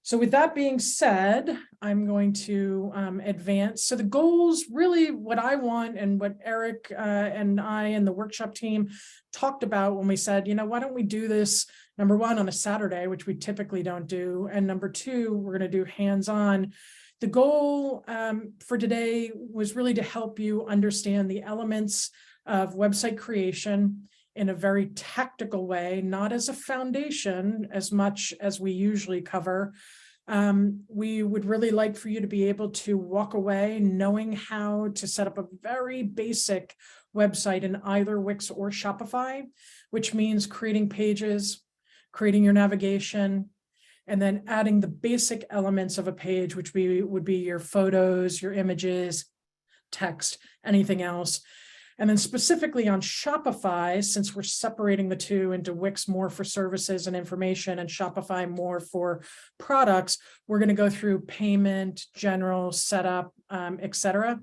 So with that being said, I'm going to advance. So the goals, really what I want and what Eric and I and the workshop team talked about when we said, why don't we do this, number one, on a Saturday, which we typically don't do. And number two, we're going to do hands-on. The goal for today was really to help you understand the elements of website creation in a very tactical way, not as a foundation as much as we usually cover. We would really like for you to be able to walk away knowing how to set up a very basic website in either Wix or Shopify, which means creating pages, creating your navigation, and then adding the basic elements of a page, which would be your photos, your images, text, anything else. And then specifically on Shopify, since we're separating the two into Wix more for services and information and Shopify more for products, we're going to go through payment, general, setup, etc.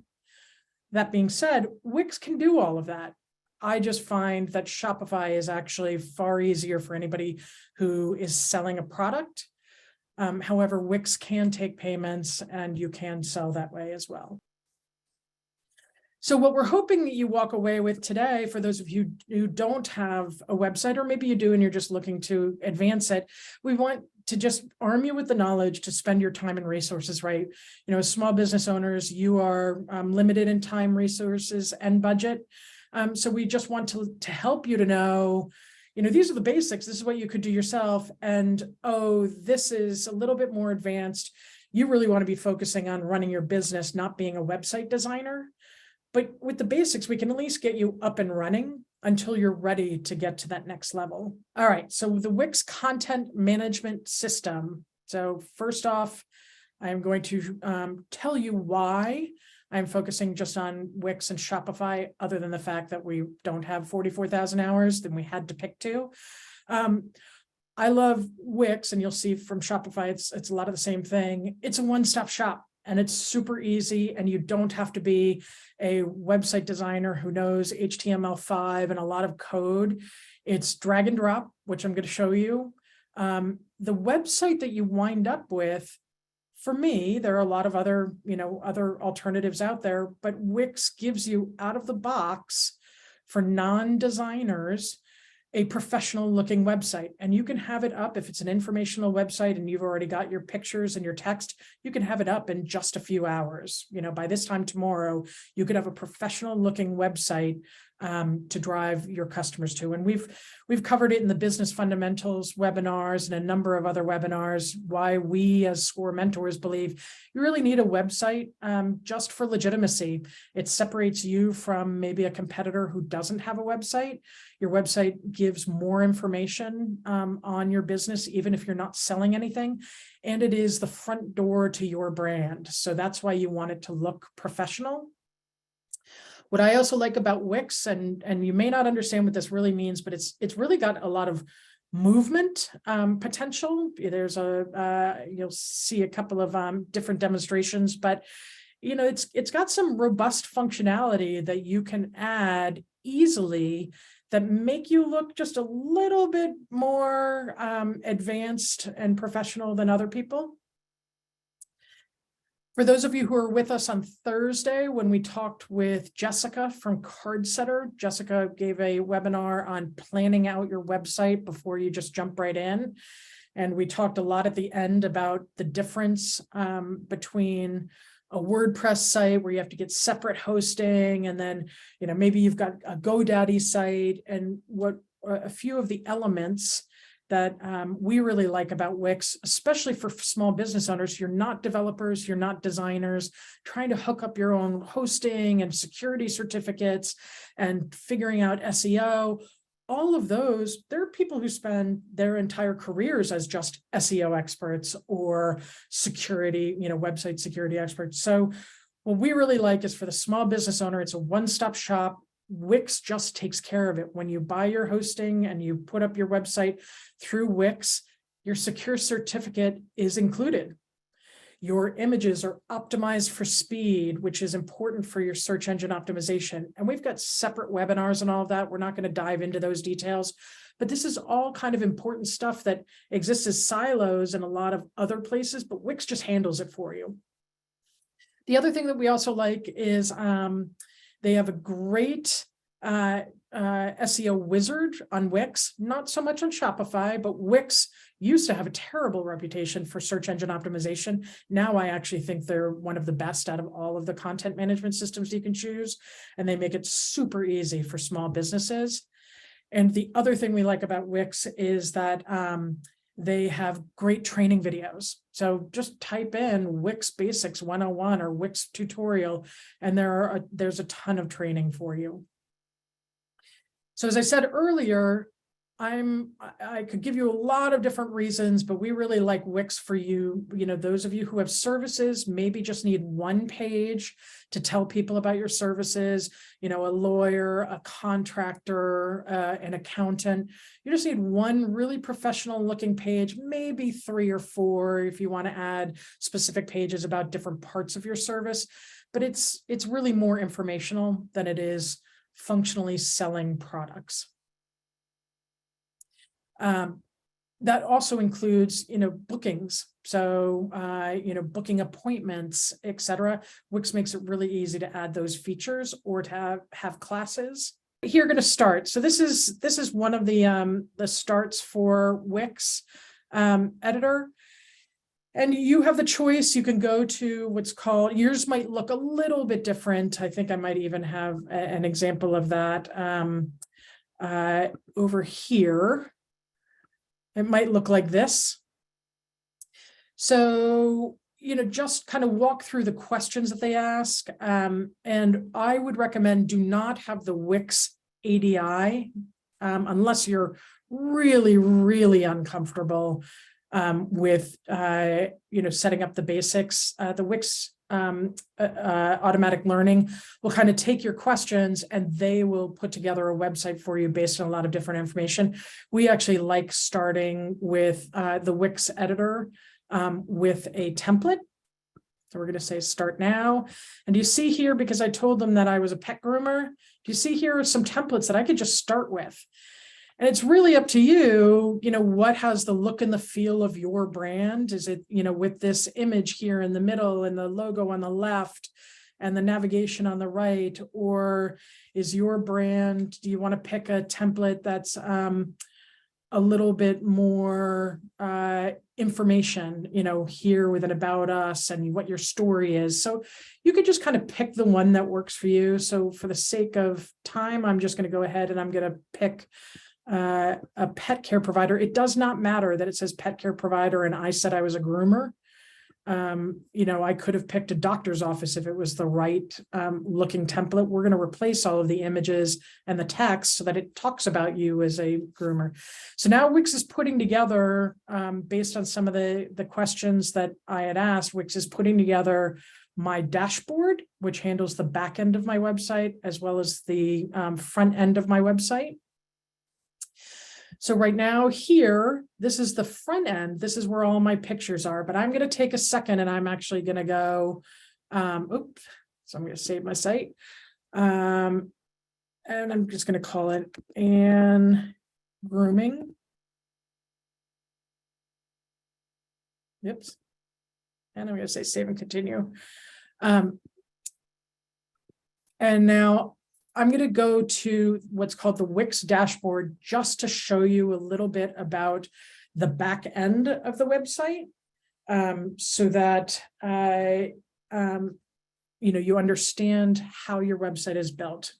That being said, Wix can do all of that. I just find that Shopify is actually far easier for anybody who is selling a product. However, Wix can take payments and you can sell that way as well. So what we're hoping that you walk away with today, for those of you who don't have a website, or maybe you do and you're just looking to advance it, we want to just arm you with the knowledge to spend your time and resources right. As small business owners, you are limited in time, resources, and budget. So we just want to help you to know, these are the basics. This is what you could do yourself. And, oh, this is a little bit more advanced. You really want to be focusing on running your business, not being a website designer. But with the basics, we can at least get you up and running until you're ready to get to that next level. All right, so the Wix content management system. So first off, I'm going to tell you why I'm focusing just on Wix and Shopify, other than the fact that we don't have 44,000 hours, then we had to pick two. I love Wix, and you'll see from Shopify, it's a lot of the same thing. It's a one-stop shop. And it's super easy, and you don't have to be a website designer who knows HTML5 and a lot of code. It's drag and drop, which I'm going to show you. The website that you wind up with, for me, there are a lot of other alternatives out there, but Wix gives you out of the box for non-designers a professional looking website, and you can have it up. If it's an informational website and you've already got your pictures and your text, you can have it up in just a few hours. By this time tomorrow, you could have a professional looking website to drive your customers to. And we've covered it in the business fundamentals webinars and a number of other webinars, why we as SCORE mentors believe you really need a website just for legitimacy. It separates you from maybe a competitor who doesn't have a website. Your website gives more information on your business, even if you're not selling anything. And it is the front door to your brand. So that's why you want it to look professional. What I also like about Wix, and you may not understand what this really means, but it's really got a lot of movement potential. There's you'll see a couple of different demonstrations, but it's got some robust functionality that you can add easily that make you look just a little bit more advanced and professional than other people. For those of you who are with us on Thursday, when we talked with Jessica from CardSetter, Jessica gave a webinar on planning out your website before you just jump right in. And we talked a lot at the end about the difference between a WordPress site where you have to get separate hosting, and then maybe you've got a GoDaddy site, and what a few of the elements that we really like about Wix, especially for small business owners. You're not developers, you're not designers, trying to hook up your own hosting and security certificates and figuring out SEO. All of those, there are people who spend their entire careers as just SEO experts or security, website security experts. So what we really like is for the small business owner, it's a one-stop shop. Wix just takes care of it. When you buy your hosting and you put up your website through Wix, your secure certificate is included. Your images are optimized for speed, which is important for your search engine optimization. And we've got separate webinars and all of that. We're not going to dive into those details, but this is all kind of important stuff that exists as silos in a lot of other places, but Wix just handles it for you. The other thing that we also like is they have a great SEO wizard on Wix, not so much on Shopify, but Wix used to have a terrible reputation for search engine optimization. Now I actually think they're one of the best out of all of the content management systems you can choose, and they make it super easy for small businesses. And the other thing we like about Wix is that they have great training videos. So just type in WIX Basics 101 or WIX tutorial, and there's a ton of training for you. So as I said earlier, I could give you a lot of different reasons, but we really like Wix for you. Those of you who have services, maybe just need one page to tell people about your services, a lawyer, a contractor, an accountant. You just need one really professional looking page, maybe 3 or 4 if you want to add specific pages about different parts of your service. But it's really more informational than it is functionally selling products. That also includes, bookings. So, booking appointments, etc. Wix makes it really easy to add those features or to have classes. Here, going to start. So this is one of the starts for Wix editor. And you have the choice. You can go to what's called, yours might look a little bit different. I think I might even have an example of that over here. It might look like this. So, just kind of walk through the questions that they ask. And I would recommend do not have the Wix ADI unless you're really, really uncomfortable with, setting up the basics. The Wix automatic learning will kind of take your questions and they will put together a website for you based on a lot of different information. We actually like starting with the Wix editor with a template. So we're going to say start now. And you see here, because I told them that I was a pet groomer, do you see here are some templates that I could just start with? And it's really up to you, what has the look and the feel of your brand? Is it, with this image here in the middle and the logo on the left and the navigation on the right? Or is your brand, do you want to pick a template that's a little bit more information, here with an about us and what your story is? So you could just kind of pick the one that works for you. So for the sake of time, I'm just going to go ahead and I'm going to pick a pet care provider. It does not matter that it says pet care provider and I said I was a groomer. I could have picked a doctor's office if it was the right looking template. We're going to replace all of the images and the text so that it talks about you as a groomer. So now Wix is putting together, based on some of the questions that I had asked, Wix is putting together my dashboard, which handles the back end of my website as well as the front end of my website. So right now here, this is the front end. This is where all my pictures are, but I'm going to take a second and I'm actually going to go, so I'm going to save my site. And I'm just going to call it Ann Grooming. Oops. And I'm going to say save and continue. And now I'm going to go to what's called the Wix dashboard just to show you a little bit about the back end of the website, so that you understand how your website is built.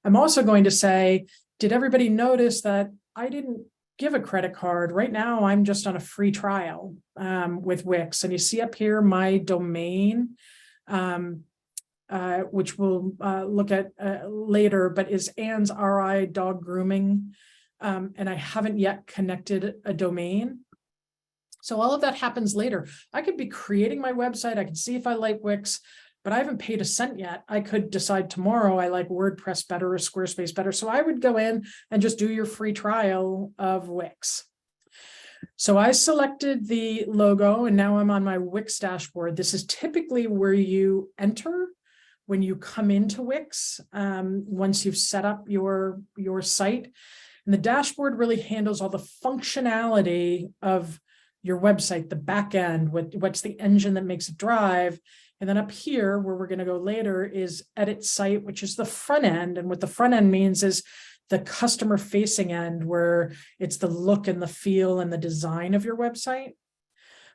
I'm also going to say, did everybody notice that I didn't give a credit card? Right now, I'm just on a free trial with Wix, and you see up here my domain. Which we'll look at later, but is Ann's RI Dog Grooming. And I haven't yet connected a domain. So all of that happens later. I could be creating my website. I can see if I like Wix, but I haven't paid a cent yet. I could decide tomorrow I like WordPress better or Squarespace better. So I would go in and just do your free trial of Wix. So I selected the logo and now I'm on my Wix dashboard. This is typically where you enter when you come into Wix, once you've set up your site. And the dashboard really handles all the functionality of your website, the back end, what's the engine that makes it drive. And then up here, where we're going to go later, is edit site, which is the front end. And what the front end means is the customer facing end, where it's the look and the feel and the design of your website.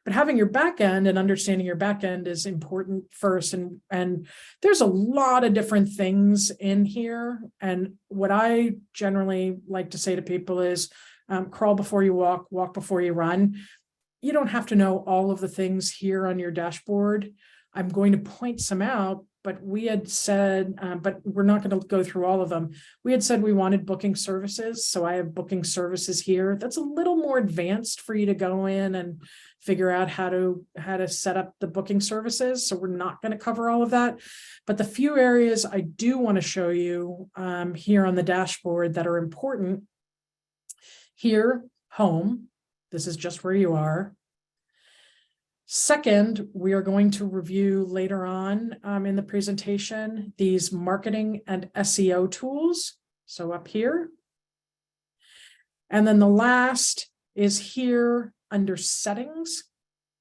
But having your back end and understanding your back end is important first. And there's a lot of different things in here. And what I generally like to say to people is crawl before you walk, walk before you run. You don't have to know all of the things here on your dashboard. I'm going to point some out, but we had said, but we're not going to go through all of them. We had said we wanted booking services. So I have booking services here. That's a little more advanced for you to go in and figure out how to set up the booking services. So we're not going to cover all of that. But the few areas I do want to show you here on the dashboard that are important. Here, home. This is just where you are. Second, we are going to review later on in the presentation, these marketing and SEO tools. So up here. And then the last is here under settings.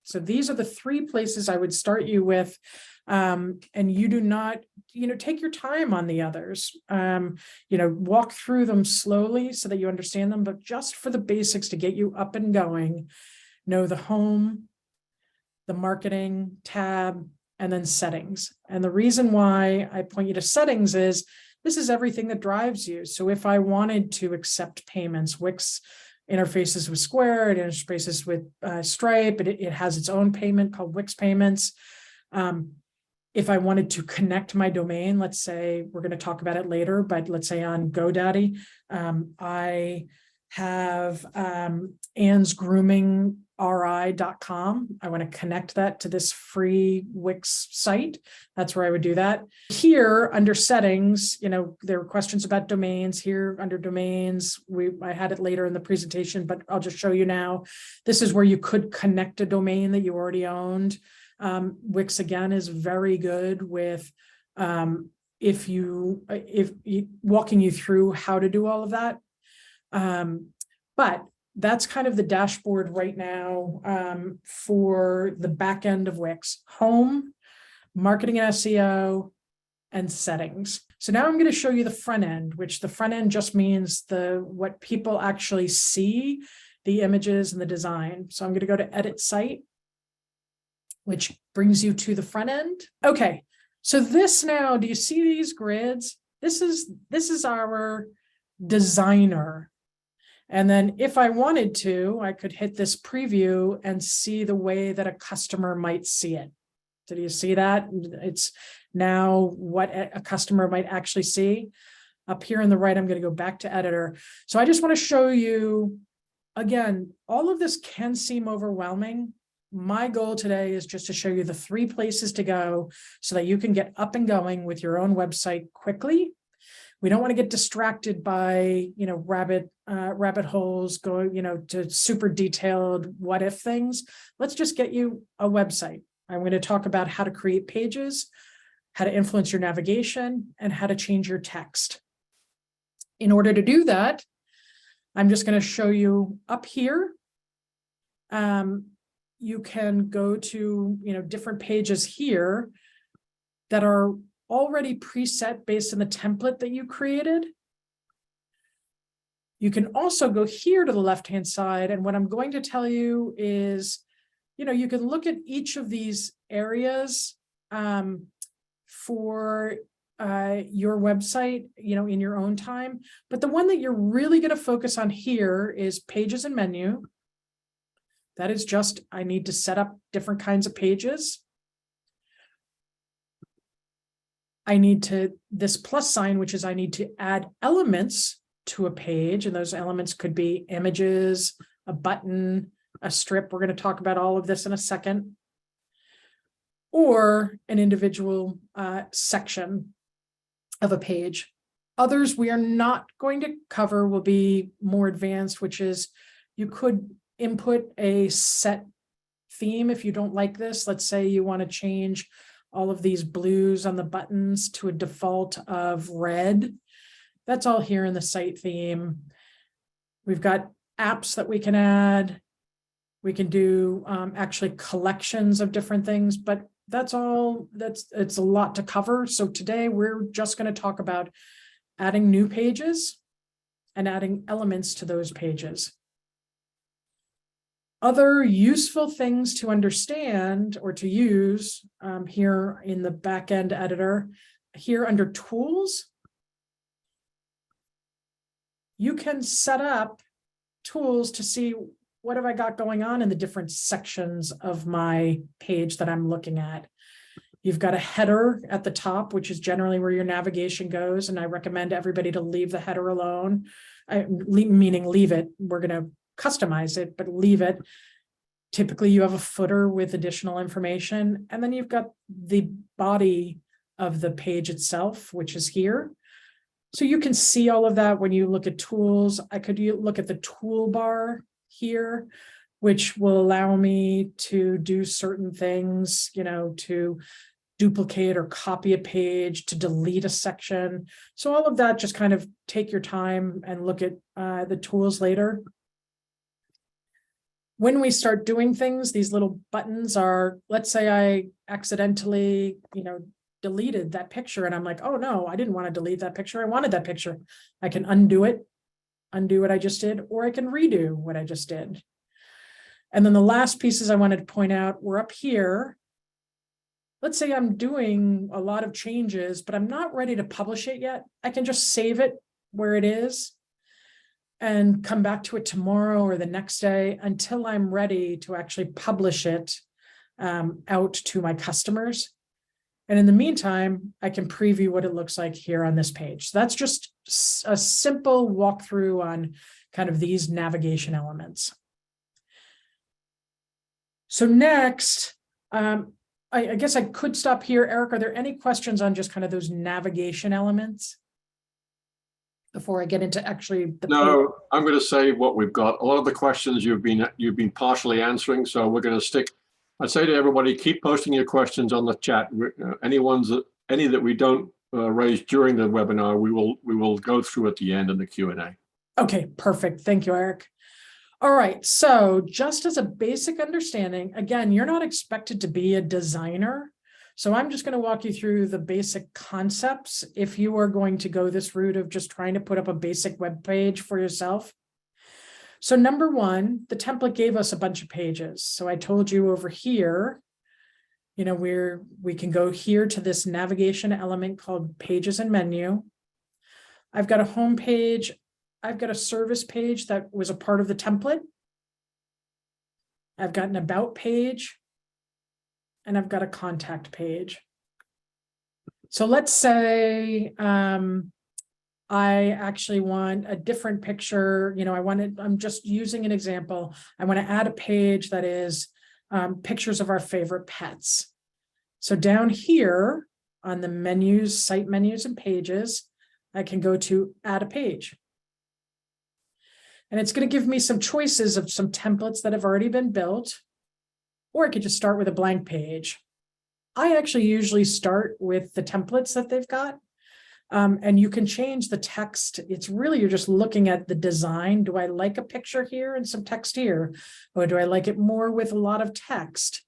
So these are the three places I would start you with. And you do not, take your time on the others, walk through them slowly so that you understand them, but just for the basics to get you up and going, know the home, the marketing tab, and then settings. And the reason why I point you to settings is this is everything that drives you. So if I wanted to accept payments, WIX interfaces with Square, it interfaces with Stripe, it has its own payment called WIX Payments. If I wanted to connect my domain, let's say, we're going to talk about it later, but let's say on GoDaddy, I have AnnsGroomingRI.com. I want to connect that to this free Wix site. That's where I would do that. Here under settings, there were questions about domains. Here under domains, I had it later in the presentation, but I'll just show you now. This is where you could connect a domain that you already owned. Wix again is very good with if walking you through how to do all of that. But that's kind of the dashboard right now for the back end of Wix: home, marketing and SEO, and settings. So now I'm going to show you the front end, which the front end just means what people actually see, the images and the design. So I'm going to go to edit site, which brings you to the front end. Okay, so this now, do you see these grids? This is our designer. And then if I wanted to, I could hit this preview and see the way that a customer might see it. So do you see that? It's now what a customer might actually see. Up here on the right, I'm going to go back to editor. So I just want to show you, again, all of this can seem overwhelming. My goal today is just to show you the three places to go so that you can get up and going with your own website quickly. We don't want to get distracted by, rabbit holes, going, to super detailed what if things. Let's just get you a website. I'm going to talk about how to create pages, how to influence your navigation, and how to change your text. In order to do that, I'm just going to show you up here. You can go to, different pages here that are already preset based on the template that you created. You can also go here to the left-hand side. And what I'm going to tell you is, you can look at each of these areas for your website, in your own time. But the one that you're really going to focus on here is pages and menu. That is just, I need to set up different kinds of pages. I need this plus sign, which is I need to add elements to a page. And those elements could be images, a button, a strip. We're going to talk about all of this in a second. Or an individual section of a page. Others we are not going to cover will be more advanced, which is you could input a set theme if you don't like this. Let's say you want to change all of these blues on the buttons to a default of red. That's all here in the site theme. We've got apps that we can add. We can do actually collections of different things, but it's a lot to cover. So today we're just going to talk about adding new pages and adding elements to those pages. Other useful things to understand or to use here in the backend editor, here under tools, you can set up tools to see what have I got going on in the different sections of my page that I'm looking at. You've got a header at the top, which is generally where your navigation goes. And I recommend everybody to leave the header alone, meaning leave it. We're going to customize it, but leave it. Typically, you have a footer with additional information. And then you've got the body of the page itself, which is here. So you can see all of that when you look at tools. I could look at the toolbar here, which will allow me to do certain things, to duplicate or copy a page, to delete a section. So all of that, just kind of take your time and look at the tools later. When we start doing things, these little buttons are, let's say I accidentally, deleted that picture and I'm like, oh no, I didn't want to delete that picture. I wanted that picture. I can undo what I just did, or I can redo what I just did. And then the last pieces I wanted to point out were up here. Let's say I'm doing a lot of changes, but I'm not ready to publish it yet. I can just save it where it is and come back to it tomorrow or the next day until I'm ready to actually publish it out to my customers. And in the meantime, I can preview what it looks like here on this page. So that's just a simple walkthrough on kind of these navigation elements. So next, I guess I could stop here. Eric, are there any questions on just kind of those navigation elements before I get into actually the No, page? I'm going to say what we've got. A lot of the questions you've been partially answering, so we're going to stick. I'd say to everybody, keep posting your questions on the chat. Any that we don't raise during the webinar, we will go through at the end in the Q&A. Okay, perfect. Thank you, Eric. All right, so just as a basic understanding, again, you're not expected to be a designer. So I'm just going to walk you through the basic concepts if you are going to go this route of just trying to put up a basic web page for yourself. So number one, the template gave us a bunch of pages. So I told you over here, we can go here to this navigation element called pages and menu. I've got a home page. I've got a service page that was a part of the template. I've got an about page, and I've got a contact page. So let's say I actually want a different picture. I'm just using an example. I want to add a page that is pictures of our favorite pets. So down here on the menus, site menus and pages, I can go to add a page. And it's going to give me some choices of some templates that have already been built, or I could just start with a blank page. I actually usually start with the templates that they've got. And you can change the text. It's really, you're just looking at the design. Do I like a picture here and some text here? Or do I like it more with a lot of text?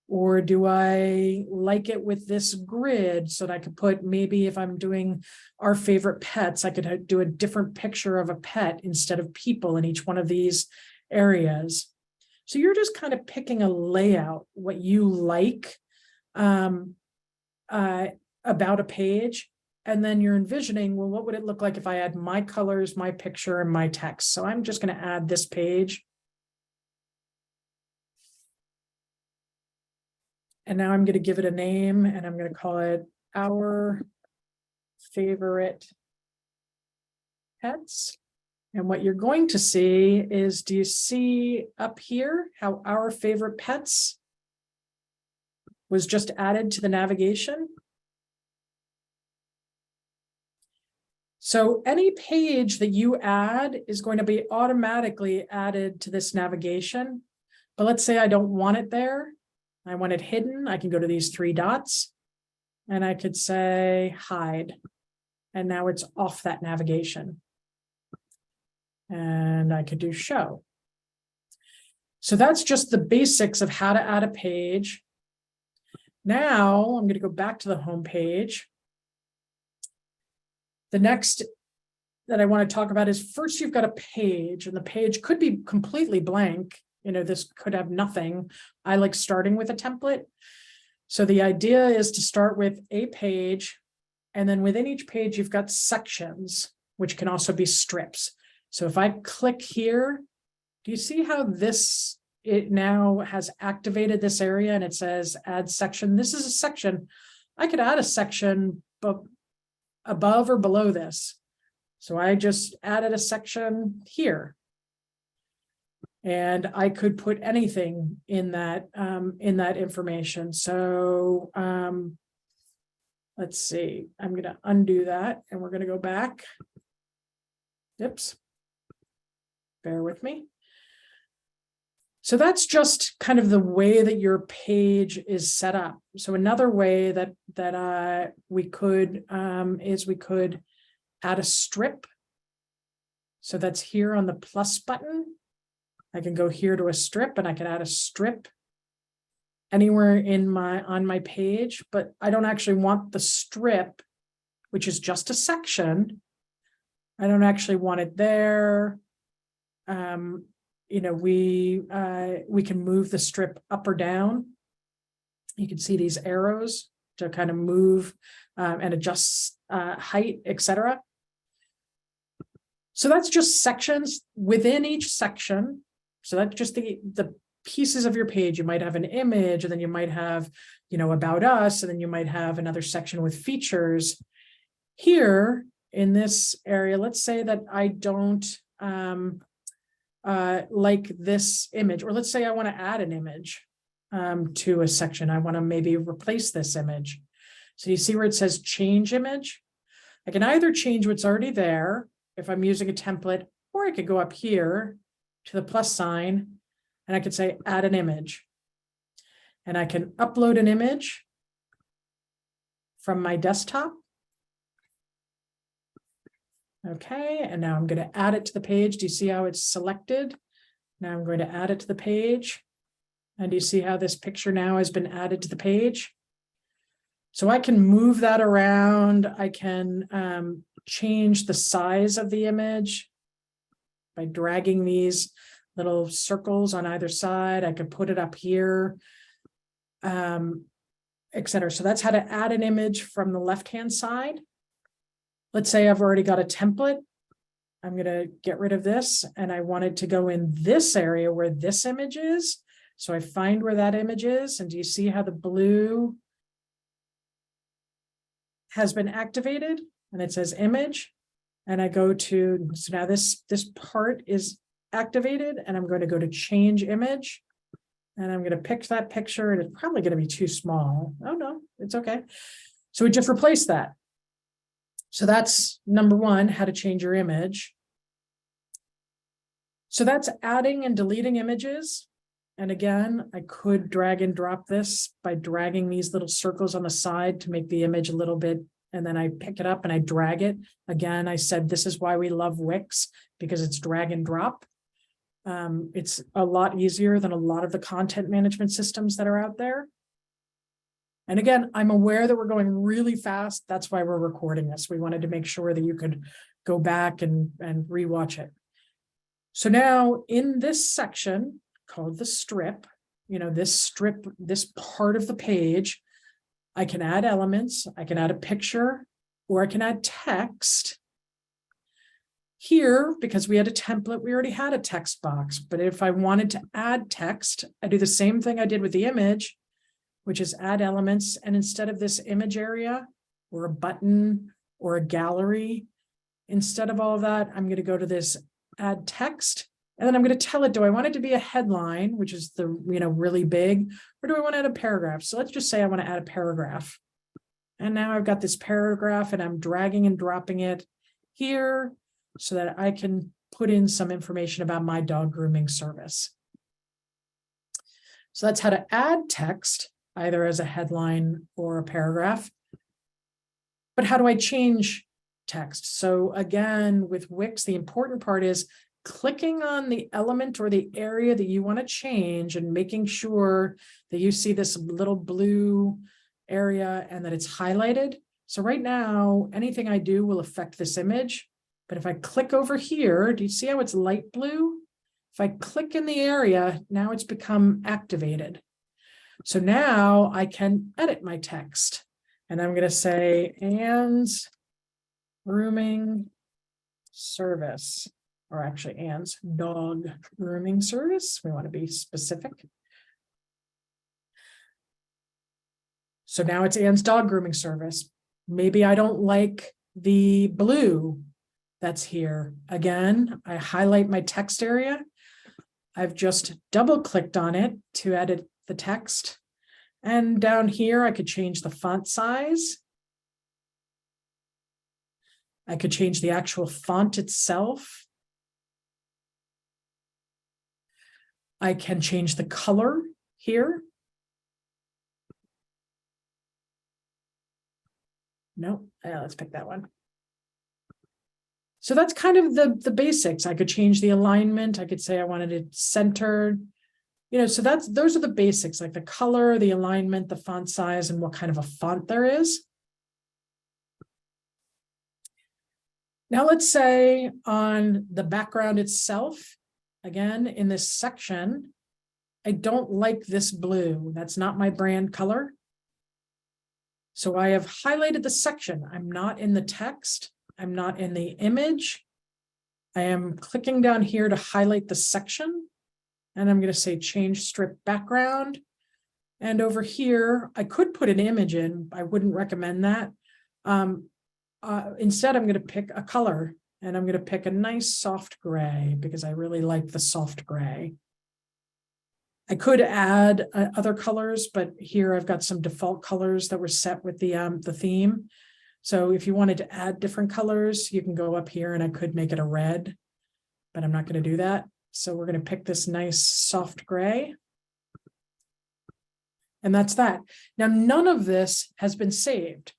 Or do I like it with this grid so that I could put, maybe if I'm doing our favorite pets, I could do a different picture of a pet instead of people in each one of these areas. So you're just kind of picking a layout, what you like about a page. And then you're envisioning, well, what would it look like if I had my colors, my picture, and my text? So I'm just going to add this page. And now I'm going to give it a name, and I'm going to call it Our Favorite Pets. And what you're going to see is, do you see up here how Our Favorite Pets was just added to the navigation? So any page that you add is going to be automatically added to this navigation. But let's say I don't want it there. I want it hidden. I can go to these three dots and I could say hide. And now it's off that navigation. And I could do show. So that's just the basics of how to add a page. Now I'm going to go back to the home page. The next that I want to talk about is first you've got a page, and the page could be completely blank. You know, this could have nothing. I like starting with a template. So the idea is to start with a page, and then within each page, you've got sections, which can also be strips. So if I click here, do you see how it now has activated this area and it says add section? This is a section. I could add a section above or below this. So I just added a section here. And I could put anything in that information. So let's see, I'm going to undo that and we're going to go back. Oops. Bear with me. So that's just kind of the way that your page is set up. So another way that we could is we could add a strip. So that's here on the plus button. I can go here to a strip and I can add a strip anywhere on my page, but I don't actually want the strip, which is just a section. I don't actually want it there. You know, we can move the strip up or down. You can see these arrows to kind of move and adjust height, etc. So that's just sections within each section. So that's just the pieces of your page. You might have an image, and then you might have, you know, about us, and then you might have another section with features. Here in this area, let's say that I don't like this image, or let's say I want to add an image to a section. I want to maybe replace this image. So you see where it says change image? I can either change what's already there if I'm using a template, or I could go up here to the plus sign and I could say add an image. And I can upload an image from my desktop. Okay, and now I'm going to add it to the page. Do you see how it's selected? Now I'm going to add it to the page. And do you see how this picture now has been added to the page? So I can move that around. I can change the size of the image by dragging these little circles on either side. I could put it up here, etc. So that's how to add an image from the left-hand side. Let's say I've already got a template. I'm going to get rid of this, and I wanted to go in this area where this image is. So I find where that image is, and do you see how the blue has been activated? And it says image, and I go to, so now this part is activated, and I'm going to go to change image, and I'm going to pick that picture, and it's probably going to be too small. Oh no, it's okay. So we just replace that. So that's number one, how to change your image. So that's adding and deleting images. And again, I could drag and drop this by dragging these little circles on the side to make the image a little bit, and then I pick it up and I drag it. Again, I said this is why we love Wix, because it's drag and drop. It's a lot easier than a lot of the content management systems that are out there. And again, I'm aware that we're going really fast. That's why we're recording this. We wanted to make sure that you could go back and rewatch it. So now in this section called the strip, you know, this strip, this part of the page, I can add elements, I can add a picture, or I can add text. Here, because we had a template, we already had a text box. But if I wanted to add text, I do the same thing I did with the image, which is add elements. And instead of this image area or a button or a gallery, instead of all of that, I'm going to go to this add text. And then I'm going to tell it, do I want it to be a headline, which is the, you know, really big, or do I want to add a paragraph? So let's just say I want to add a paragraph. And now I've got this paragraph and I'm dragging and dropping it here so that I can put in some information about my dog grooming service. So that's how to add text, either as a headline or a paragraph. But how do I change text? So again, with Wix, the important part is clicking on the element or the area that you want to change and making sure that you see this little blue area and that it's highlighted. So right now, anything I do will affect this image. But if I click over here, do you see how it's light blue? If I click in the area, now it's become activated. So now I can edit my text. And I'm going to say, Anne's grooming service, or actually Anne's dog grooming service. We want to be specific. So now it's Anne's dog grooming service. Maybe I don't like the blue that's here. Again, I highlight my text area. I've just double clicked on it to edit the text. And down here, I could change the font size. I could change the actual font itself. I can change the color here. No, let's pick that one. So that's kind of the basics. I could change the alignment. I could say I wanted it centered. So those are the basics, like the color, the alignment, the font size, and what kind of a font there is. Now let's say on the background itself, again, in this section, I don't like this blue. That's not my brand color. So I have highlighted the section. I'm not in the text. I'm not in the image. I am clicking down here to highlight the section. And I'm going to say change strip background. And over here, I could put an image in. I wouldn't recommend that. Instead, I'm going to pick a color. And I'm going to pick a nice soft gray because I really like the soft gray. I could add other colors, but here I've got some default colors that were set with the theme. So if you wanted to add different colors, you can go up here and I could make it a red, but I'm not going to do that. So we're going to pick this nice soft gray. And that's that. Now, none of this has been saved.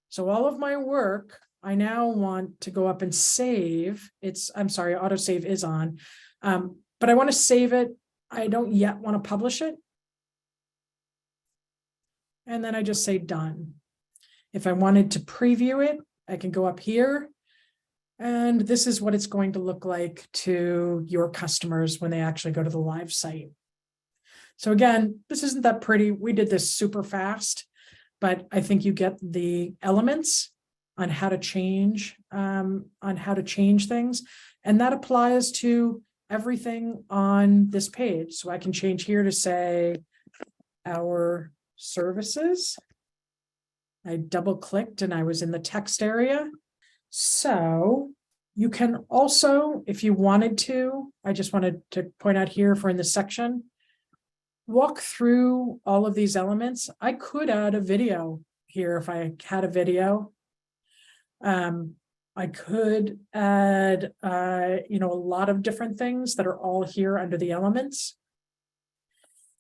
So all of my work, I now want to go up and save. I'm sorry, autosave is on, but I want to save it. I don't yet want to publish it. And then I just say done. If I wanted to preview it, I can go up here. And this is what it's going to look like to your customers when they actually go to the live site. So again, this isn't that pretty. We did this super fast, but I think you get the elements on how to change things. And that applies to everything on this page. So I can change here to say our services. I double clicked and I was in the text area. So you can also, if you wanted to, I just wanted to point out here for in this section, walk through all of these elements. I could add a video here if I had a video. I could add, a lot of different things that are all here under the elements.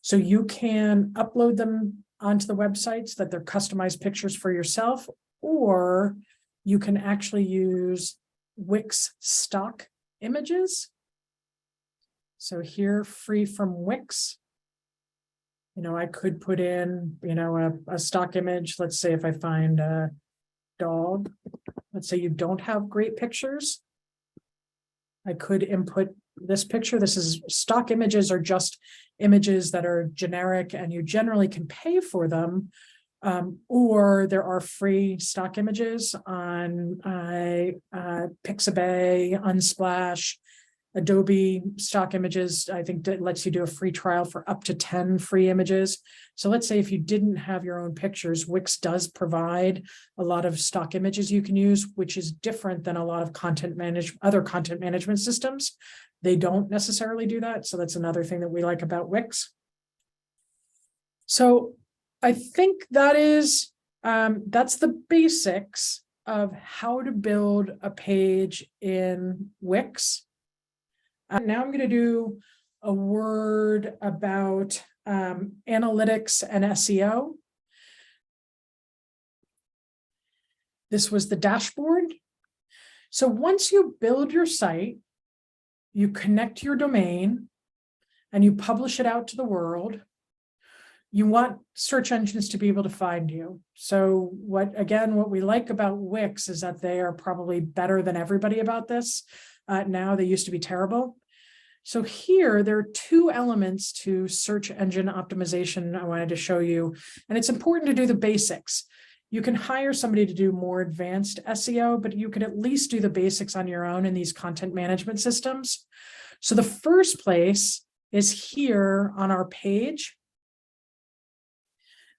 So you can upload them onto the websites that they're customized pictures for yourself, or you can actually use WIX stock images. So here, free from WIX, I could put in, a stock image. Let's say if I find a dog, let's say you don't have great pictures, I could input this picture. This is stock images are just images that are generic and you generally can pay for them. Or there are free stock images on Pixabay, Unsplash, Adobe stock images. I think that lets you do a free trial for up to 10 free images. So let's say if you didn't have your own pictures, WIX does provide a lot of stock images you can use, which is different than a lot of other content management systems. They don't necessarily do that. So that's another thing that we like about WIX. So I think that's the basics of how to build a page in WIX. Now I'm going to do a word about analytics and SEO. This was the dashboard. So once you build your site, you connect your domain, and you publish it out to the world. You want search engines to be able to find you. So what we like about Wix is that they are probably better than everybody about this. Now they used to be terrible. So here, there are two elements to search engine optimization I wanted to show you, and it's important to do the basics. You can hire somebody to do more advanced SEO, but you can at least do the basics on your own in these content management systems. So the first place is here on our page.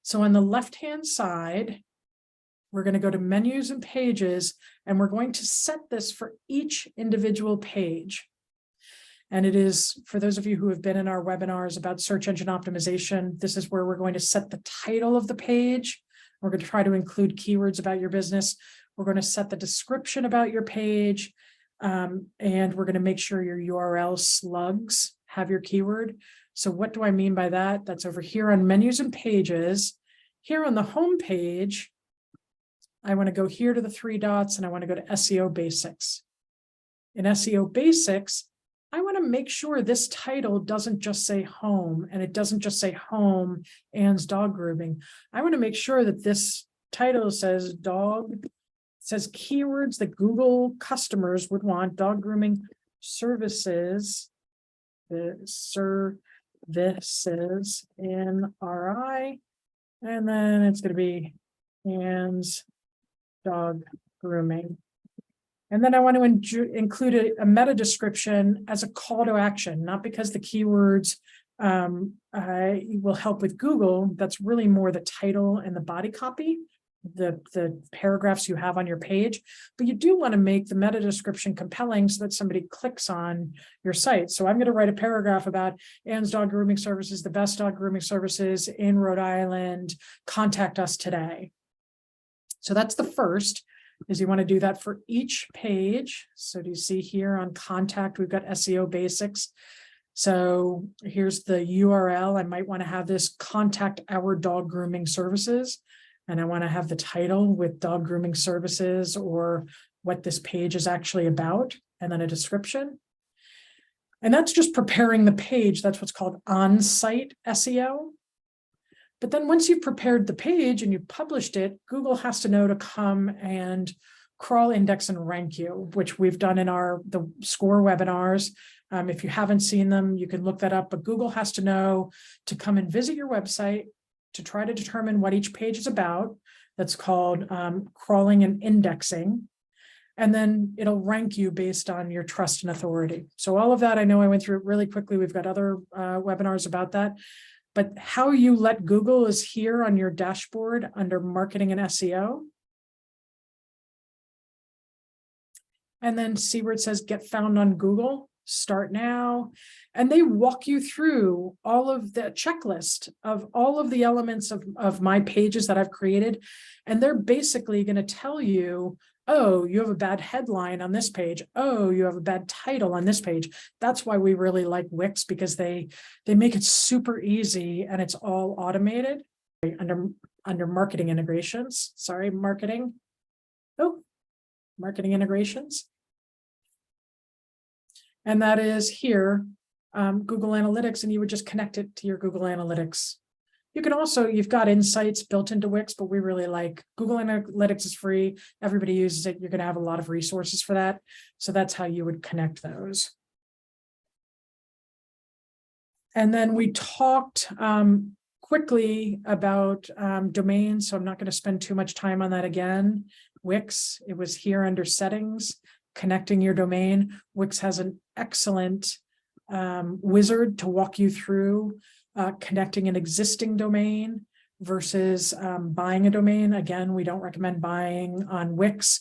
So on the left-hand side, we're going to go to menus and pages, and we're going to set this for each individual page. And it is, for those of you who have been in our webinars about search engine optimization, this is where we're going to set the title of the page. We're going to try to include keywords about your business. We're going to set the description about your page. And we're going to make sure your URL slugs have your keyword. So what do I mean by that? That's over here on menus and pages. Here on the home page, I want to go here to the three dots and I want to go to SEO Basics. In SEO Basics, I want to make sure this title doesn't just say home, and it doesn't just say home Anne's dog grooming. I want to make sure that this title says dog, says keywords that Google customers would want: dog grooming services, the services in RI, and then it's going to be Anne's dog grooming. And then I want to include a meta description as a call to action, not because the keywords will help with Google. That's really more the title and the body copy, the paragraphs you have on your page. But you do want to make the meta description compelling so that somebody clicks on your site. So I'm going to write a paragraph about Anne's dog grooming services, the best dog grooming services in Rhode Island. Contact us today. So that's the first. Is you want to do that for each page. So do you see here on contact, we've got SEO Basics. So here's the URL. I might want to have this contact our dog grooming services. And I want to have the title with dog grooming services or what this page is actually about, and then a description. And that's just preparing the page. That's what's called on-site SEO. But then once you've prepared the page and you've published it, Google has to know to come and crawl, index, and rank you, which we've done in the SCORE webinars. If you haven't seen them, you can look that up. But Google has to know to come and visit your website to try to determine what each page is about. That's called crawling and indexing. And then it'll rank you based on your trust and authority. So all of that, I know I went through it really quickly. We've got other webinars about that. But how you let Google is here on your dashboard under marketing and SEO. And then see where it says get found on Google, start now. And they walk you through all of the checklist of all of the elements of my pages that I've created. And they're basically going to tell you, oh, you have a bad headline on this page. Oh, you have a bad title on this page. That's why we really like Wix, because they make it super easy and it's all automated. Under marketing integrations, marketing integrations. And that is here, Google Analytics, and you would just connect it to your Google Analytics. You can also, you've got insights built into Wix, but we really like Google Analytics is free. Everybody uses it. You're going to have a lot of resources for that. So that's how you would connect those. And then we talked quickly about domains. So I'm not going to spend too much time on that again. Wix, it was here under settings, connecting your domain. Wix has an excellent wizard to walk you through connecting an existing domain versus buying a domain. Again, we don't recommend buying on Wix.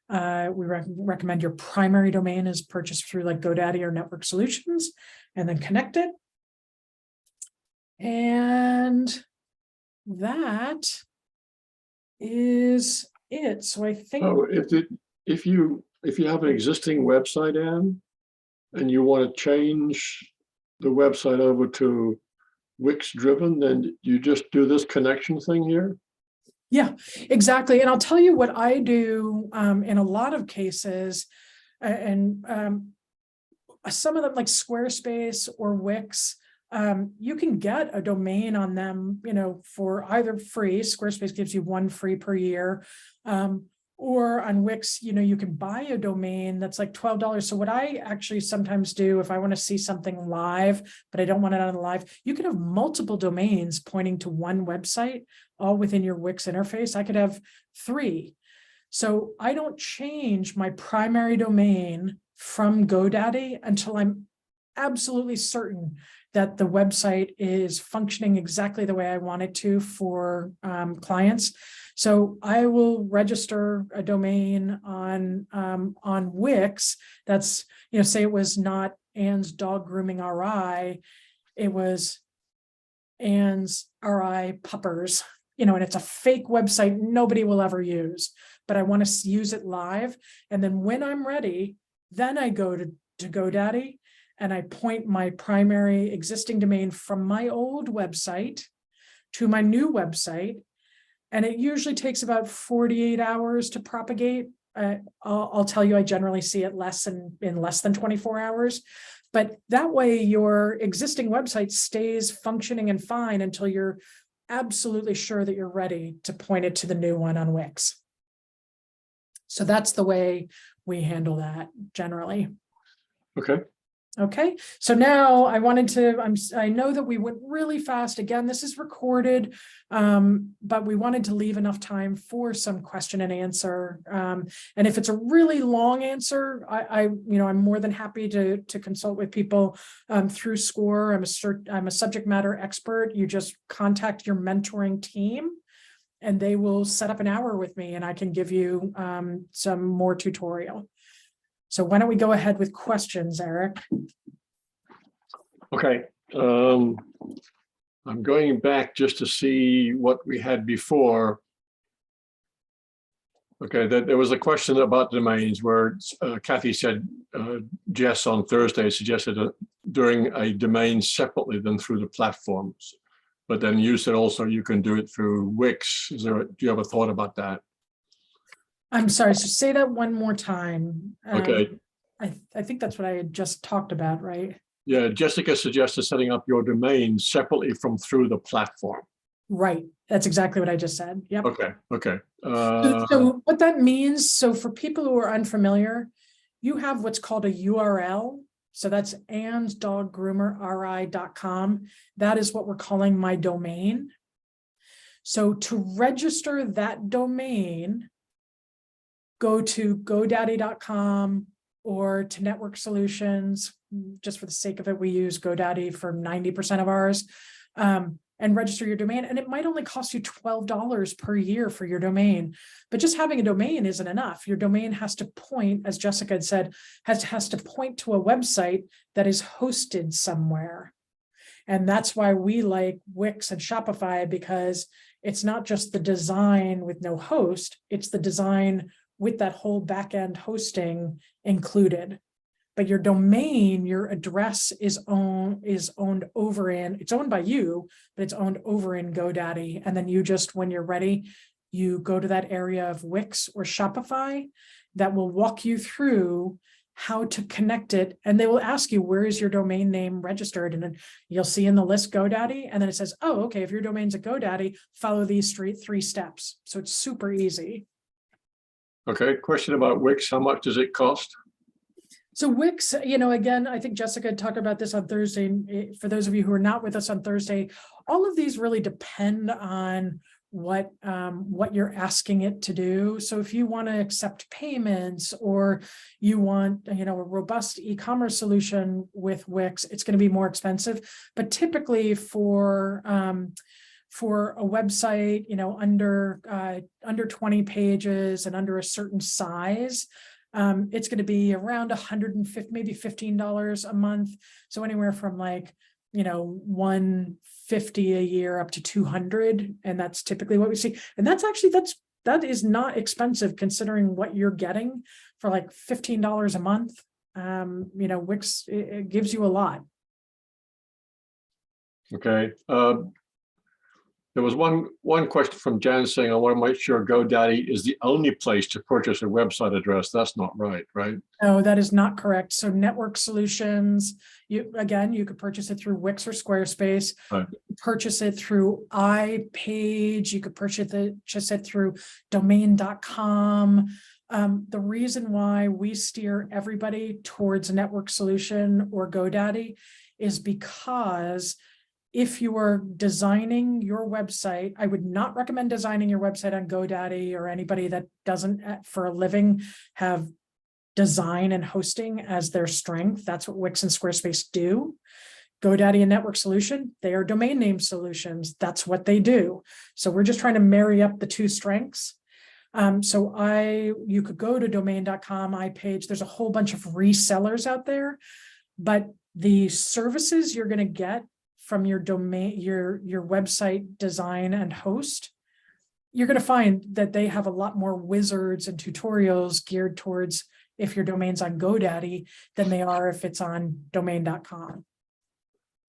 We recommend your primary domain is purchased through like GoDaddy or Network Solutions, and then connect it. And that is it. So I think. So if you have an existing website, Anne, and you want to change the website over to Wix driven, then you just do this connection thing here? Yeah, exactly. And I'll tell you what I do in a lot of cases. And some of them like Squarespace or Wix, you can get a domain on them, for either free. Squarespace gives you one free per year. Or on Wix, you can buy a domain that's like $12. So what I actually sometimes do, if I want to see something live, but I don't want it on live, you can have multiple domains pointing to one website, all within your Wix interface. I could have 3. So I don't change my primary domain from GoDaddy until I'm absolutely certain that the website is functioning exactly the way I want it to for clients. So I will register a domain on Wix that's, say it was not Ann's Dog Grooming RI, it was Ann's RI Puppers, and it's a fake website nobody will ever use, but I want to use it live. And then when I'm ready, then I go to GoDaddy and I point my primary existing domain from my old website to my new website. And it usually takes about 48 hours to propagate. I'll tell you, I generally see it in less than 24 hours. But that way your existing website stays functioning and fine until you're absolutely sure that you're ready to point it to the new one on Wix. So that's the way we handle that generally. Okay. Okay, so now I know that we went really fast. Again, this is recorded, but we wanted to leave enough time for some question and answer. And if it's a really long answer, I'm more than happy to consult with people through SCORE. I'm a subject matter expert. You just contact your mentoring team and they will set up an hour with me and I can give you some more tutorial. So why don't we go ahead with questions, Eric? Okay. I'm going back just to see what we had before. Okay, there was a question about domains where Kathy said Jess on Thursday suggested doing a domain separately than through the platforms. But then you said also you can do it through Wix. Do you have a thought about that? I'm sorry, so say that one more time. Okay. I think that's what I had just talked about, right? Yeah, Jessica suggested setting up your domain separately from through the platform. Right, that's exactly what I just said. Yep. Okay. So what that means, so for people who are unfamiliar, you have what's called a URL. So that's annsdoggroomerri.com. That is what we're calling my domain. So to register that domain, go to GoDaddy.com or to Network Solutions. Just for the sake of it, we use GoDaddy for 90% of ours, and register your domain. And it might only cost you $12 per year for your domain, but just having a domain isn't enough. Your domain has to point, as Jessica had said, has to point to a website that is hosted somewhere. And that's why we like Wix and Shopify, because it's not just the design with no host, it's the design with that whole backend hosting included. But your domain, your address is owned over in, it's owned by you, but it's owned over in GoDaddy. And then you just, when you're ready, you go to that area of Wix or Shopify that will walk you through how to connect it. And they will ask you, where is your domain name registered? And then you'll see in the list GoDaddy. And then it says, oh, okay, if your domain's at GoDaddy, follow these three steps. So it's super easy. Okay, question about Wix. How much does it cost? So Wix, again, I think Jessica talked about this on Thursday. For those of you who are not with us on Thursday, all of these really depend on what you're asking it to do. So if you want to accept payments or you want, a robust e-commerce solution with Wix, it's going to be more expensive. But typically for a website, under 20 pages and under a certain size, it's going to be around $150, maybe $15 a month. So anywhere from $150 a year up to $200, and that's typically what we see. And that is not expensive considering what you're getting for $15 a month. Wix, it gives you a lot. Okay. There was one question from Jan saying, I want to make sure GoDaddy is the only place to purchase a website address. That's not right, right? No, that is not correct. So network solutions, you could purchase it through Wix or Squarespace. Right. You could purchase it through iPage. You could purchase it through domain.com. The reason why we steer everybody towards network solution or GoDaddy is because if you are designing your website, I would not recommend designing your website on GoDaddy or anybody that doesn't for a living have design and hosting as their strength. That's what Wix and Squarespace do. GoDaddy and Network Solution, they are domain name solutions. That's what they do. So we're just trying to marry up the two strengths. You could go to domain.com, iPage. There's a whole bunch of resellers out there, but the services you're going to get from your domain, your website design and host, you're going to find that they have a lot more wizards and tutorials geared towards if your domain's on GoDaddy than they are if it's on domain.com.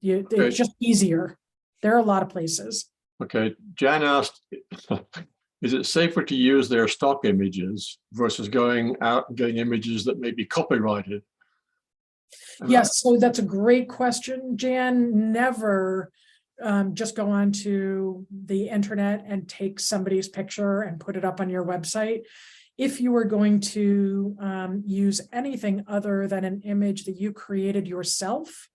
It's just easier. There are a lot of places. Okay, Jan asked, is it safer to use their stock images versus going out and getting images that may be copyrighted? Yes, so that's a great question, Jan. Never just go onto the internet and take somebody's picture and put it up on your website. If you are going to use anything other than an image that you created yourself,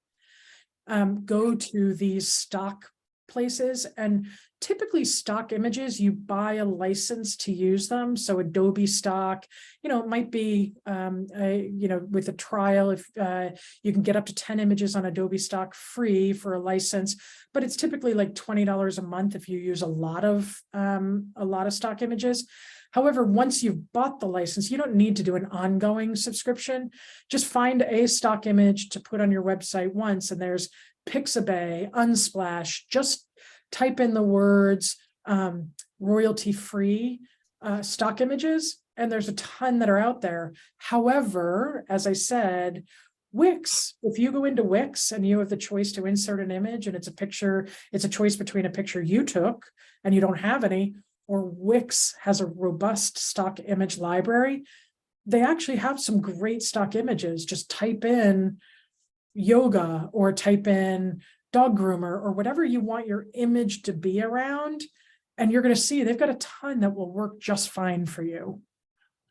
go to these stock places, and typically stock images, you buy a license to use them. So Adobe stock, it might be, with a trial, if you can get up to 10 images on Adobe stock free for a license, but it's typically like $20 a month if you use a lot of stock images. However, once you've bought the license, you don't need to do an ongoing subscription. Just find a stock image to put on your website once, and there's Pixabay, Unsplash. Just type in the words royalty-free stock images, and there's a ton that are out there. However, as I said, Wix, if you go into Wix and you have the choice to insert an image and it's a picture, it's a choice between a picture you took and you don't have any, or Wix has a robust stock image library, they actually have some great stock images. Just type in yoga or type in dog groomer or whatever you want your image to be around, and you're going to see they've got a ton that will work just fine for you.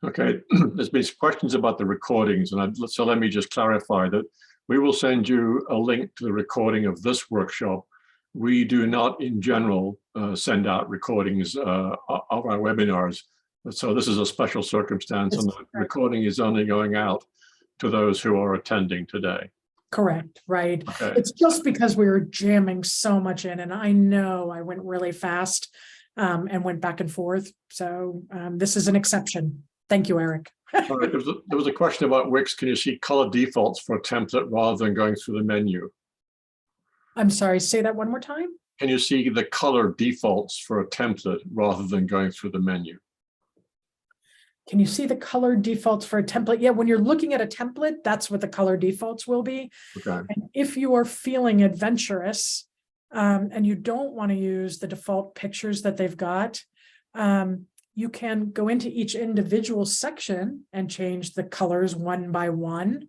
Okay, there's been questions about the recordings, and so let me just clarify that we will send you a link to the recording of this workshop. We do not, in general, send out recordings of our webinars. So this is a special circumstance, and the recording is only going out to those who are attending today. Correct, right. Okay. It's just because we were jamming so much in, and I know I went really fast and went back and forth. So this is an exception. Thank you, Eric. All right, there was a question about Wix. Can you see color defaults for a template rather than going through the menu? I'm sorry, say that one more time. Can you see the color defaults for a template rather than going through the menu? Can you see the color defaults for a template? Yeah, when you're looking at a template, that's what the color defaults will be. Okay. And if you are feeling adventurous and you don't want to use the default pictures that they've got, you can go into each individual section and change the colors one by one.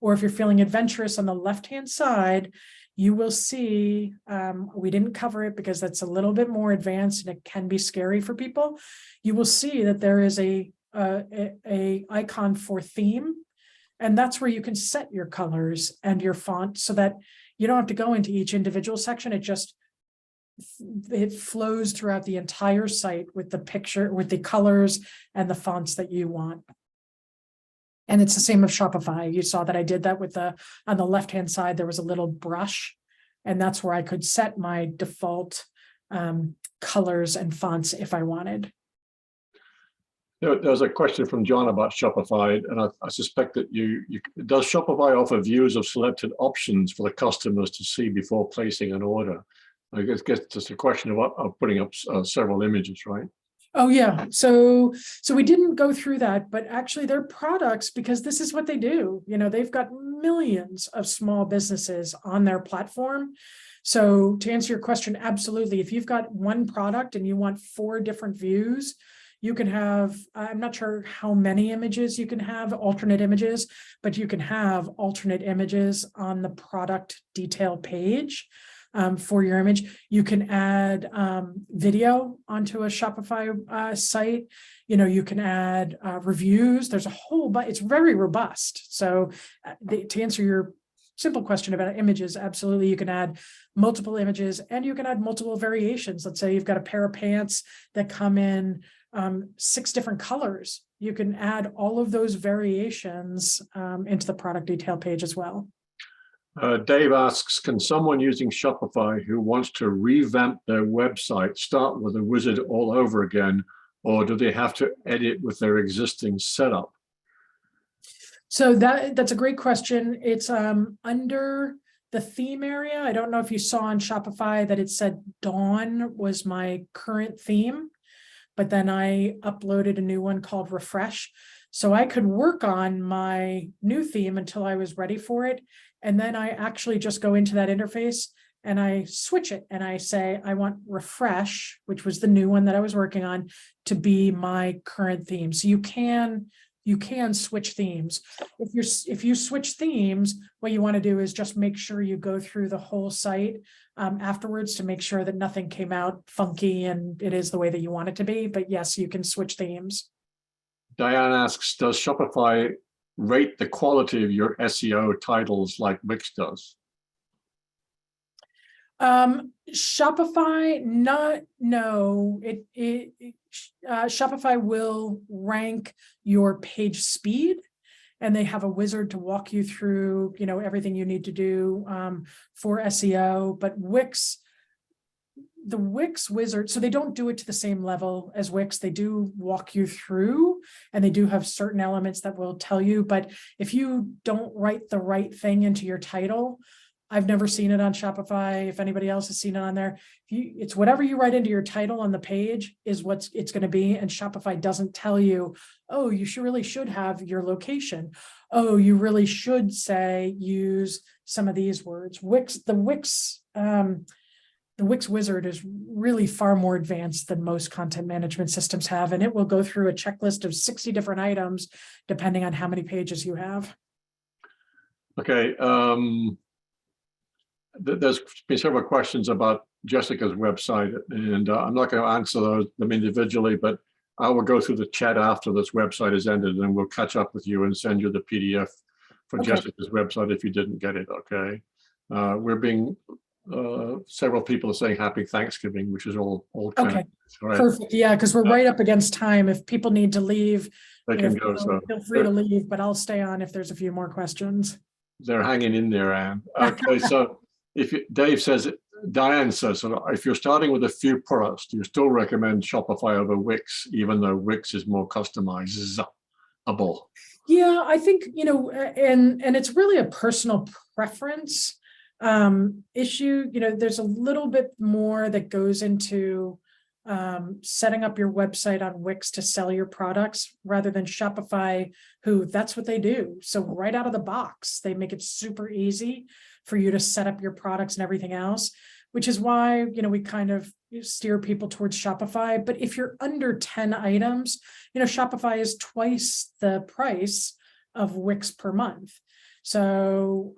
Or if you're feeling adventurous on the left-hand side, you will see, we didn't cover it because that's a little bit more advanced and it can be scary for people. You will see that there is a icon for theme, and that's where you can set your colors and your font so that you don't have to go into each individual section. It flows throughout the entire site with the picture, with the colors and the fonts that you want. And it's the same with Shopify. You saw that I did that with on the left-hand side, there was a little brush, and that's where I could set my default colors and fonts if I wanted. There was a question from John about Shopify, and I suspect that does Shopify offer views of selected options for the customers to see before placing an order? I guess it's a question of putting up several images, right? Oh yeah, so we didn't go through that, but actually their products, because this is what they do, they've got millions of small businesses on their platform. So to answer your question, absolutely. If you've got one product and you want 4 different views, you can have, I'm not sure how many images you can have, alternate images, but you can have alternate images on the product detail page for your image. You can add video onto a Shopify site. You can add reviews. There's a whole bunch. It's very robust. So to answer your simple question about images, absolutely, you can add multiple images and you can add multiple variations. Let's say you've got a pair of pants that come in 6 different colors. You can add all of those variations into the product detail page as well. Dave asks, can someone using Shopify who wants to revamp their website start with a wizard all over again, or do they have to edit with their existing setup? So that's a great question. It's under the theme area. I don't know if you saw on Shopify that it said Dawn was my current theme, but then I uploaded a new one called Refresh. So I could work on my new theme until I was ready for it. And then I actually just go into that interface and I switch it and I say, I want Refresh, which was the new one that I was working on, to be my current theme. So you can switch themes. If you switch themes, what you want to do is just make sure you go through the whole site afterwards to make sure that nothing came out funky and it is the way that you want it to be. But yes, you can switch themes. Diane asks, does Shopify rate the quality of your SEO titles like Wix does? Shopify, no. Shopify will rank your page speed, and they have a wizard to walk you through, everything you need to do for SEO. But the Wix wizard, so they don't do it to the same level as Wix. They do walk you through, and they do have certain elements that will tell you. But if you don't write the right thing into your title, I've never seen it on Shopify. If anybody else has seen it on there, it's whatever you write into your title on the page is what it's going to be. And Shopify doesn't tell you, oh, you really should have your location. Oh, you really should use some of these words. The Wix wizard is really far more advanced than most content management systems have, and it will go through a checklist of 60 different items depending on how many pages you have. Okay. There's been several questions about Jessica's website, and I'm not going to answer them individually, but I will go through the chat after this website is ended, and we'll catch up with you and send you the PDF for Jessica's website if you didn't get it. Okay. We're being several people are saying Happy Thanksgiving, which is all Okay. Right. Perfect. Yeah, because we're right up against time. If people need to leave, they can go. So feel free to leave, but I'll stay on if there's a few more questions. They're hanging in there, Anne. Okay, so Diane says, so if you're starting with a few products, do you still recommend Shopify over Wix, even though Wix is more customizable? Yeah, I think, and it's really a personal preference issue. There's a little bit more that goes into setting up your website on Wix to sell your products rather than Shopify, who that's what they do. So right out of the box, they make it super easy for you to set up your products and everything else, which is why, we kind of steer people towards Shopify. But if you're under 10 items, Shopify is twice the price of Wix per month. So,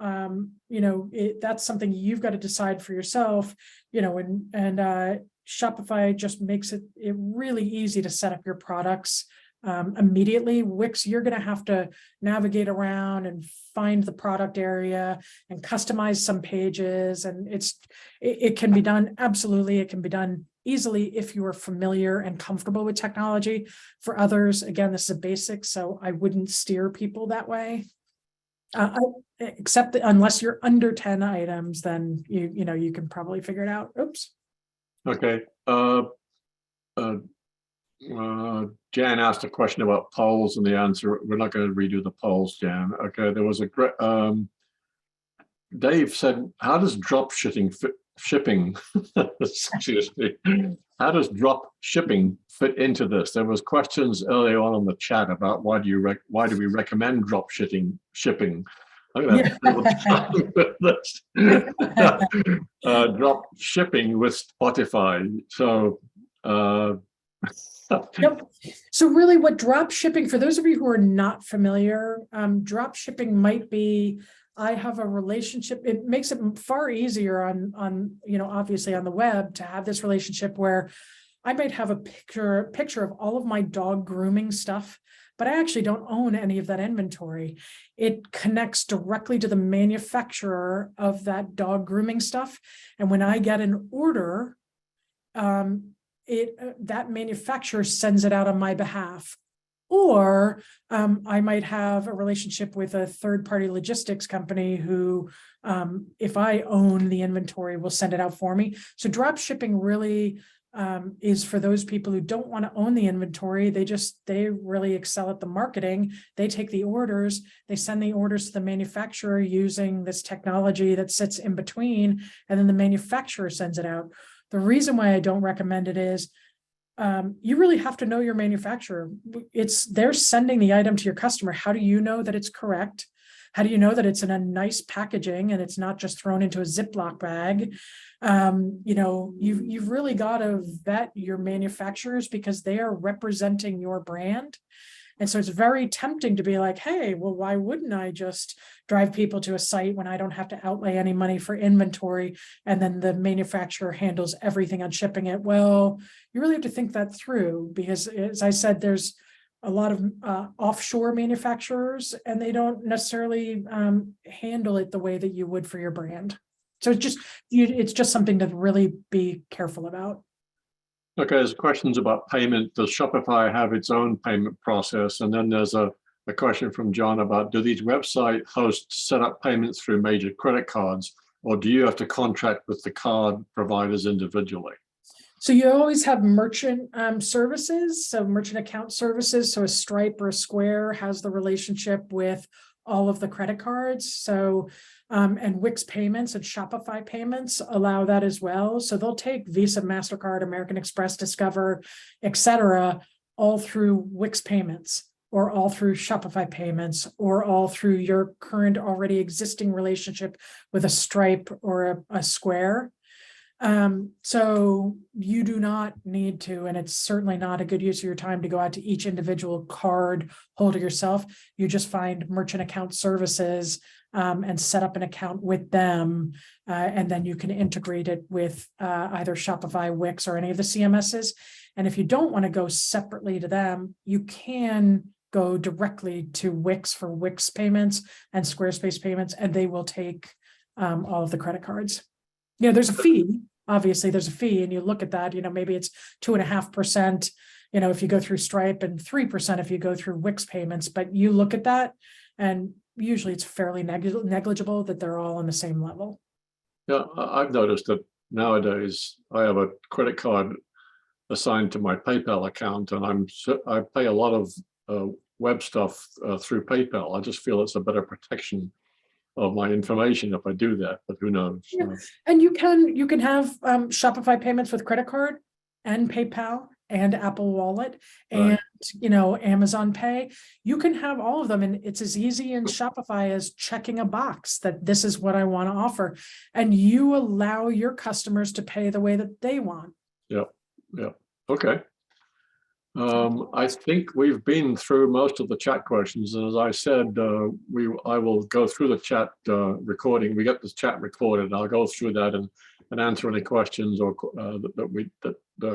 that's something you've got to decide for yourself, and Shopify just makes it really easy to set up your products immediately. Wix, you're going to have to navigate around and find the product area and customize some pages. And it can be done. Absolutely. It can be done easily if you are familiar and comfortable with technology. For others, again, this is a basic, so I wouldn't steer people that way. Except that unless you're under 10 items, then you can probably figure it out. Oops. Okay. Jan asked a question about polls, and the answer, we're not going to redo the polls, Jan. Okay, there was a great Dave said, how does drop shipping excuse me, how does drop shipping fit into this? There was questions earlier on the chat about why do we recommend drop shipping. I'm going to have trouble time with this. Drop shipping with Spotify. So, Yep. So really what drop shipping, for those of you who are not familiar, drop shipping might be, I have a relationship. It makes it far easier on, obviously on the web to have this relationship where I might have a picture of all of my dog grooming stuff, but I actually don't own any of that inventory. It connects directly to the manufacturer of that dog grooming stuff. And when I get an order, that manufacturer sends it out on my behalf. Or I might have a relationship with a third-party logistics company who, if I own the inventory, will send it out for me. So drop shipping really is for those people who don't want to own the inventory. They really excel at the marketing. They take the orders, they send the orders to the manufacturer using this technology that sits in between, and then the manufacturer sends it out. The reason why I don't recommend it is you really have to know your manufacturer. They're sending the item to your customer. How do you know that it's correct? How do you know that it's in a nice packaging and it's not just thrown into a Ziploc bag? You've really got to vet your manufacturers because they are representing your brand. And so it's very tempting to be like, hey, well, why wouldn't I just drive people to a site when I don't have to outlay any money for inventory, and then the manufacturer handles everything on shipping it? Well, you really have to think that through, because as I said, there's a lot of offshore manufacturers, and they don't necessarily handle it the way that you would for your brand. So it's just something to really be careful about. Okay, there's questions about payment. Does Shopify have its own payment process? And then there's a question from John about, do these website hosts set up payments through major credit cards, or do you have to contract with the card providers individually? So you always have merchant services, so merchant account services. So a Stripe or a Square has the relationship with all of the credit cards. So and WIX payments and Shopify payments allow that as well. So they'll take Visa, MasterCard, American Express, Discover, etc., all through WIX payments, or all through Shopify payments, or all through your current already existing relationship with a Stripe or a Square. So you do not need to, and it's certainly not a good use of your time to go out to each individual card holder yourself. You just find merchant account services and set up an account with them. And then you can integrate it with either Shopify, Wix, or any of the CMSs. And if you don't want to go separately to them, you can go directly to Wix for Wix payments and Squarespace payments, and they will take all of the credit cards. There's a fee. Obviously, there's a fee, and you look at that. Maybe it's 2.5%. If you go through Stripe, and 3% if you go through Wix payments. But you look at that, and usually it's fairly negligible that they're all on the same level. Yeah, I've noticed that nowadays I have a credit card assigned to my PayPal account, and I pay a lot of web stuff through PayPal. I just feel it's a better protection of my information if I do that, but who knows? Yeah. And you can have Shopify payments with credit card and PayPal and Apple Wallet and Amazon Pay. You can have all of them, and it's as easy in Shopify as checking a box that this is what I want to offer, and you allow your customers to pay the way that they want. Yeah. Okay. I think we've been through most of the chat questions, and as I said, I will go through the chat recording. We get this chat recorded, and I'll go through that and answer any questions or that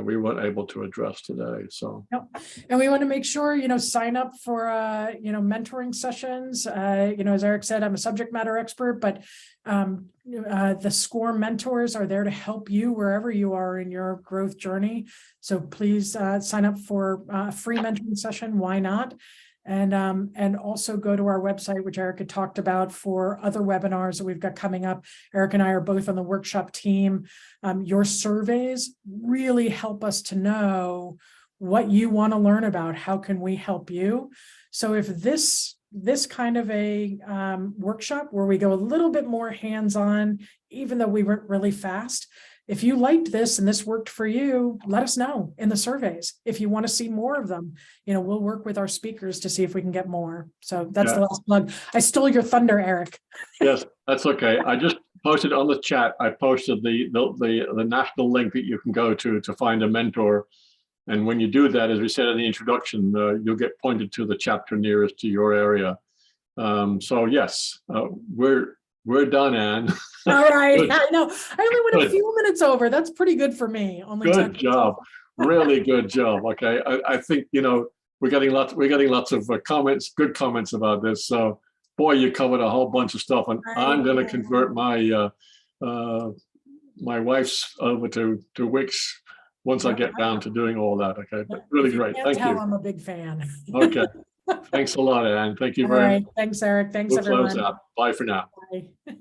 we weren't able to address today. So, yep. And we want to make sure sign up for mentoring sessions. As Eric said, I'm a subject matter expert, but the SCORE mentors are there to help you wherever you are in your growth journey. So please sign up for a free mentoring session. Why not? And also go to our website, which Eric had talked about, for other webinars that we've got coming up. Eric and I are both on the workshop team. Your surveys really help us to know what you want to learn about. How can we help you? So if this kind of a workshop where we go a little bit more hands-on, even though we went really fast, if you liked this and this worked for you, let us know in the surveys. If you want to see more of them, we'll work with our speakers to see if we can get more. So that's the last plug. I stole your thunder, Eric. Yes, that's okay. I just posted on the chat. I posted the national link that you can go to find a mentor. And when you do that, as we said in the introduction, you'll get pointed to the chapter nearest to your area. So yes, we're done, Anne. All right, I know. I only went a few minutes over. That's pretty good for me. Only good job, really good job. Okay, I think we're getting lots of comments, good comments about this. So boy, you covered a whole bunch of stuff, and I'm going to convert my my wife's over to WIX once I get down to doing all that. Okay, but really great. Thank you. I'm a big fan. Okay, thanks a lot, Anne. Thank you very much. Thanks, Eric. Thanks, we'll everyone. Close out. Bye for now. Bye.